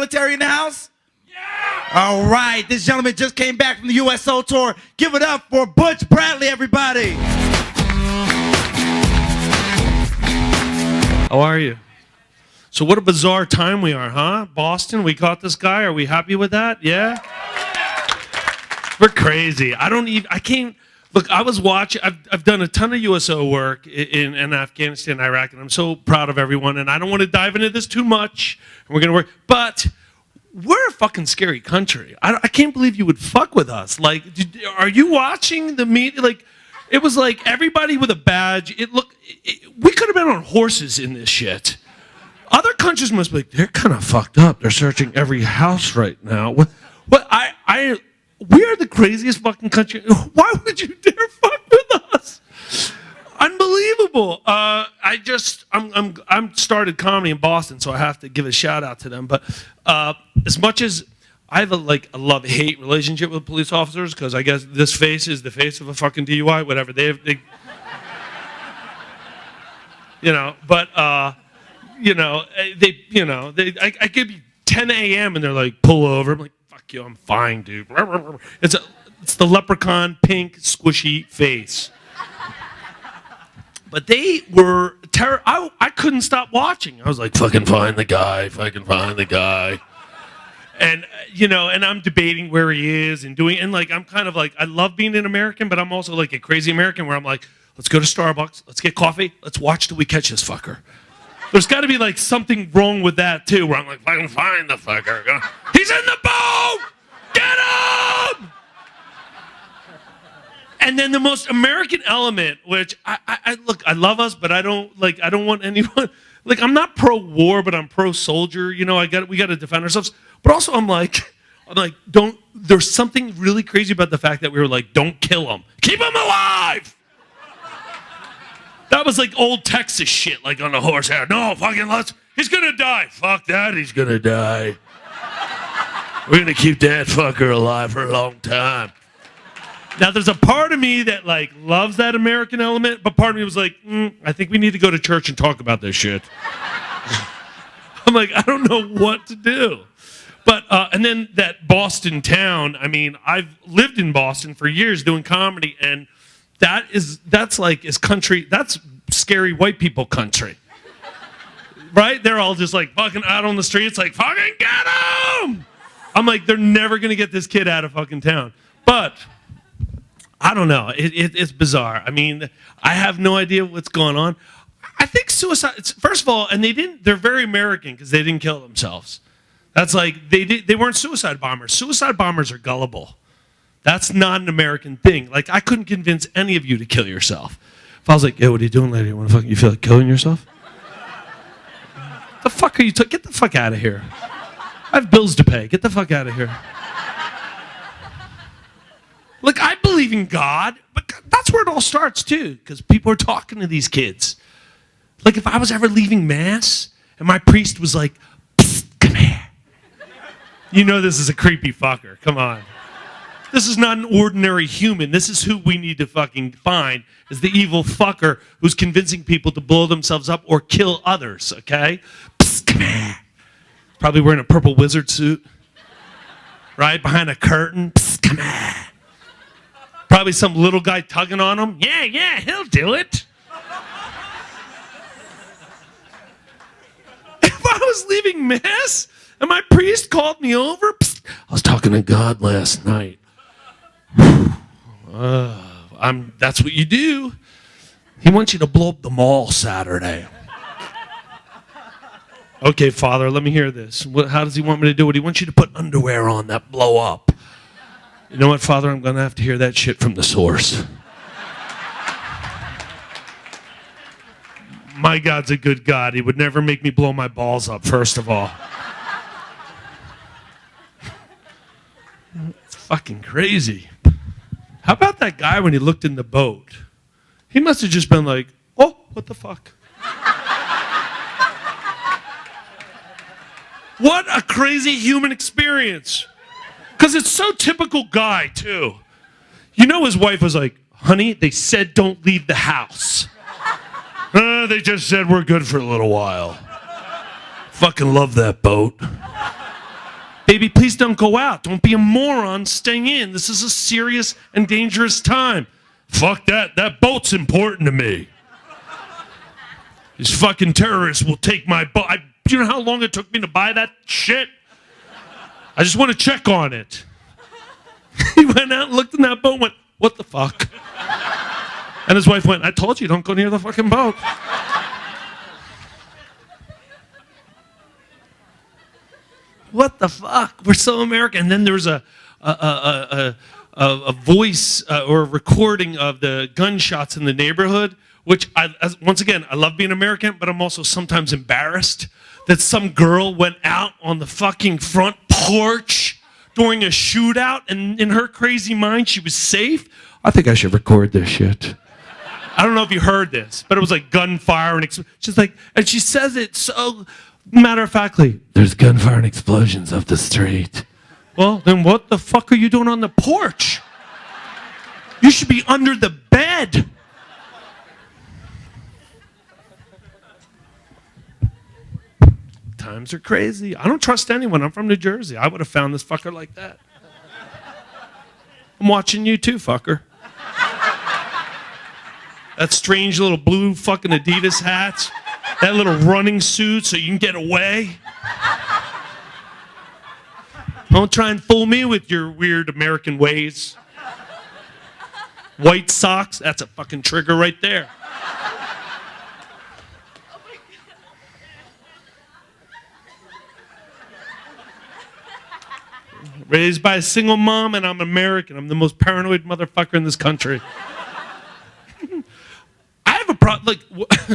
military in the house? Yeah! All right, this gentleman just came back from the USO tour. Give it up for Butch Bradley, everybody. How are you? So what a bizarre time we are, huh? Boston, we caught this guy. Are we happy with that? Yeah? We're crazy. I can't. Look, I was watching. I've done a ton of USO work in Afghanistan, Iraq, and I'm so proud of everyone. And I don't want to dive into this too much. And we're gonna work, but we're a fucking scary country. I can't believe you would fuck with us. Like, are you watching the media? Like, it was like everybody with a badge. We could have been on horses in this shit. Other countries must be like, they're kind of fucked up. They're searching every house right now. We are the craziest fucking country. Why would you dare fuck with us? Unbelievable. I'm started comedy in Boston, so I have to give a shout out to them. But as much as I have a love-hate relationship with police officers, because I guess this face is the face of a fucking DUI, whatever. They I could be 10 a.m. and they're like, pull over. I'm like, fuck you, I'm fine, dude. It's the leprechaun pink squishy face. But they were I couldn't stop watching. I was like, fucking find the guy. And and I'm debating where he is and I'm kind of like, I love being an American, but I'm also like a crazy American where I'm like, let's go to Starbucks, let's get coffee, let's watch till we catch this fucker. There's got to be like something wrong with that too, where I'm like, fucking find the fucker. He's in the boat! Get him! And then the most American element, which I look, I love us, but I don't want anyone, like, I'm not pro-war, but I'm pro-soldier. We got to defend ourselves. But also I'm like, there's something really crazy about the fact that we were like, don't kill him. Keep him alive! That was like old Texas shit, like on the horse hair. No, fucking he's gonna die. Fuck that, he's gonna die. We're gonna keep that fucker alive for a long time. Now, there's a part of me that like loves that American element, but part of me was like, I think we need to go to church and talk about this shit. I'm like, I don't know what to do. But, and then that Boston town, I mean, I've lived in Boston for years doing comedy, and that's country, that's scary white people country. Right? They're all just like fucking out on the streets, like, fucking get him! I'm like, they're never gonna get this kid out of fucking town. But I don't know. It's bizarre. I mean, I have no idea what's going on. I think suicide, first of all, and they're very American because they didn't kill themselves. That's like, they weren't suicide bombers. Suicide bombers are gullible. That's not an American thing. Like, I couldn't convince any of you to kill yourself. If I was like, yo, what are you doing later? You feel like killing yourself? The fuck are you get the fuck out of here. I have bills to pay. Get the fuck out of here. Look, I believe in God, but that's where it all starts too, because people are talking to these kids. Like, if I was ever leaving Mass and my priest was like, come here. This is a creepy fucker. Come on. This is not an ordinary human. This is who we need to fucking find, is the evil fucker who's convincing people to blow themselves up or kill others, okay? Psst, come here. Probably wearing a purple wizard suit, right? Behind a curtain. Psst, come here. Probably some little guy tugging on him. Yeah, he'll do it. If I was leaving Mass and my priest called me over, psst, I was talking to God last night. That's what you do. He wants you to blow up the mall Saturday. Okay, Father, let me hear this. How does he want me to do it? He wants you to put underwear on that blow up. You know what, Father? I'm going to have to hear that shit from the source. My God's a good God. He would never make me blow my balls up, first of all. It's fucking crazy. How about that guy when he looked in the boat? He must have just been like, oh, what the fuck? What a crazy human experience. Because it's so typical guy, too. His wife was like, honey, they said don't leave the house. They just said we're good for a little while. Fucking love that boat. Baby, please don't go out. Don't be a moron staying in. This is a serious and dangerous time. Fuck that. That boat's important to me. These fucking terrorists will take my boat. You know how long it took me to buy that shit? I just want to check on it. He went out and looked in that boat and went, what the fuck? And his wife went, I told you, don't go near the fucking boat. What the fuck? We're so American. And then there was a voice or a recording of the gunshots in the neighborhood, which, once again, I love being American, but I'm also sometimes embarrassed that some girl went out on the fucking front porch during a shootout, and in her crazy mind, she was safe. I think I should record this shit. I don't know if you heard this, but it was like gunfire and she's like, and she says it so matter-of-factly, there's gunfire and explosions up the street. Well, then what the fuck are you doing on the porch? You should be under the bed. Times are crazy. I don't trust anyone. I'm from New Jersey. I would have found this fucker like that. I'm watching you too, fucker. That strange little blue fucking Adidas hat. That little running suit so you can get away. Don't try and fool me with your weird American ways. White socks, that's a fucking trigger right there. Raised by a single mom, and I'm American. I'm the most paranoid motherfucker in this country. I have a problem. Like,